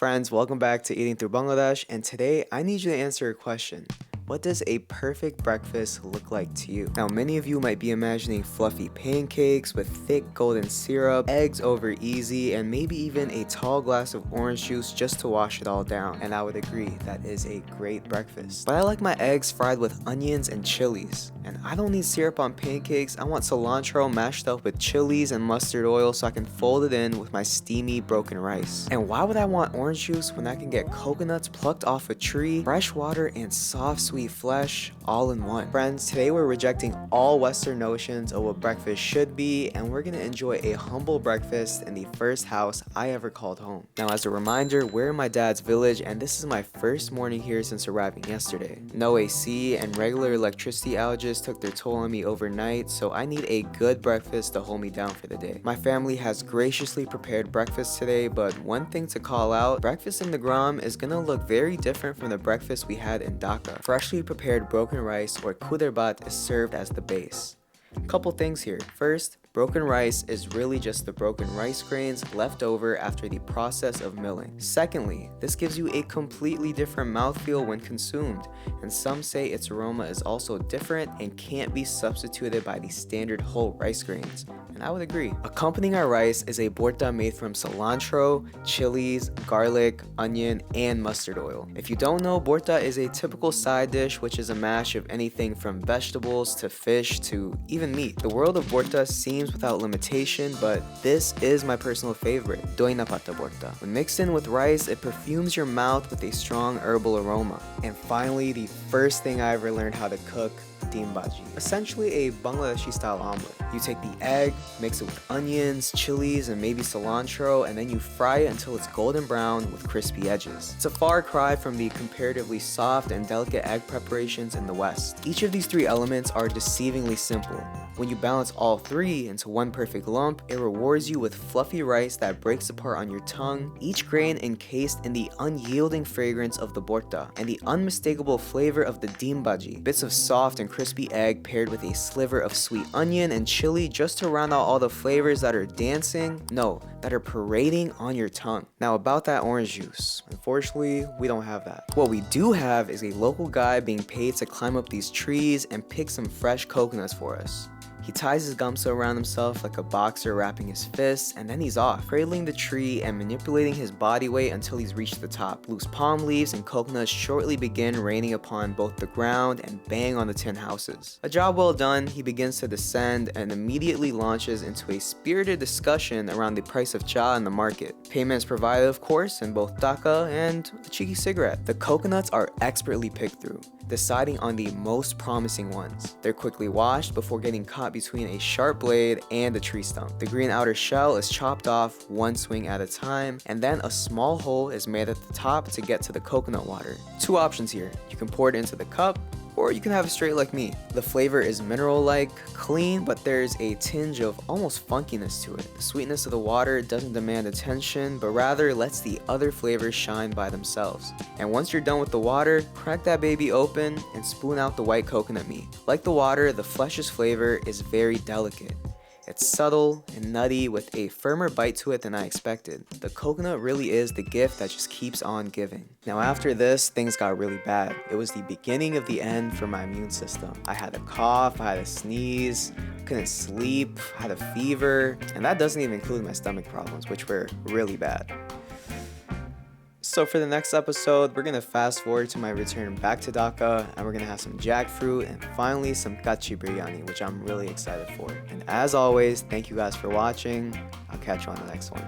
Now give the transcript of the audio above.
Friends, welcome back to Eating Through Bangladesh, and today I need you to answer a question. What does a perfect breakfast look like to you? Now, many of you might be imagining fluffy pancakes with thick golden syrup, eggs over easy, and maybe even a tall glass of orange juice just to wash it all down. And I would agree, that is a great breakfast. But I like my eggs fried with onions and chilies. And I don't need syrup on pancakes, I want cilantro mashed up with chilies and mustard oil so I can fold it in with my steamy broken rice. And why would I want orange juice when I can get coconuts plucked off a tree, fresh water, and soft sweet flesh all in one? Friends, today we're rejecting all Western notions of what breakfast should be, and we're gonna enjoy a humble breakfast in the first house I ever called home. Now, as a reminder, we're in my dad's village, and this is my first morning here since arriving yesterday. No AC and regular electricity outages took their toll on me overnight, so I need a good breakfast to hold me down for the day. My family has graciously prepared breakfast today, but one thing to call out, breakfast in the Gram is gonna look very different from the breakfast we had in Dhaka. Freshly prepared broken rice or kuderbat is served as the base. Couple things here. First, broken rice is really just the broken rice grains left over after the process of milling. Secondly, this gives you a completely different mouthfeel when consumed, and some say its aroma is also different and can't be substituted by the standard whole rice grains. And I would agree. Accompanying our rice is a borta made from cilantro, chilies, garlic, onion, and mustard oil. If you don't know, borta is a typical side dish which is a mash of anything from vegetables to fish to even meat. The world of borta seems without limitation, but this is my personal favorite, doi na pata borta. When mixed in with rice, it perfumes your mouth with a strong herbal aroma. And finally, the first thing I ever learned how to cook, deem bhaji. Essentially a Bangladeshi style omelet. You take the egg, mix it with onions, chilies, and maybe cilantro, and then you fry it until it's golden brown with crispy edges. It's a far cry from the comparatively soft and delicate egg preparations in the West. Each of these three elements are deceivingly simple. When you balance all three into one perfect lump, it rewards you with fluffy rice that breaks apart on your tongue, each grain encased in the unyielding fragrance of the borta and the unmistakable flavor of the deem bhaji, bits of soft and crispy egg paired with a sliver of sweet onion and chili just to round out all the flavors that are that are parading on your tongue. Now about that orange juice, unfortunately, we don't have that. What we do have is a local guy being paid to climb up these trees and pick some fresh coconuts for us. He ties his gamsa around himself like a boxer wrapping his fists, and then he's off, cradling the tree and manipulating his body weight until he's reached the top. Loose palm leaves and coconuts shortly begin raining upon both the ground and bang on the tin houses. A job well done, he begins to descend and immediately launches into a spirited discussion around the price of cha in the market. Payment is provided, of course, in both dhaka and a cheeky cigarette. The coconuts are expertly picked through, deciding on the most promising ones. They're quickly washed before getting caught between a sharp blade and a tree stump. The green outer shell is chopped off one swing at a time, and then a small hole is made at the top to get to the coconut water. Two options here. You can pour it into the cup, or you can have it straight like me. The flavor is mineral-like, clean, but there's a tinge of almost funkiness to it. The sweetness of the water doesn't demand attention, but rather lets the other flavors shine by themselves. And once you're done with the water, crack that baby open and spoon out the white coconut meat. Like the water, the flesh's flavor is very delicate. It's subtle and nutty with a firmer bite to it than I expected. The coconut really is the gift that just keeps on giving. Now after this, things got really bad. It was the beginning of the end for my immune system. I had a cough, I had a sneeze, couldn't sleep, I had a fever, and that doesn't even include my stomach problems, which were really bad. So for the next episode, we're gonna fast forward to my return back to Dhaka, and we're gonna have some jackfruit and finally some kachi biryani, which I'm really excited for. And as always, thank you guys for watching. I'll catch you on the next one.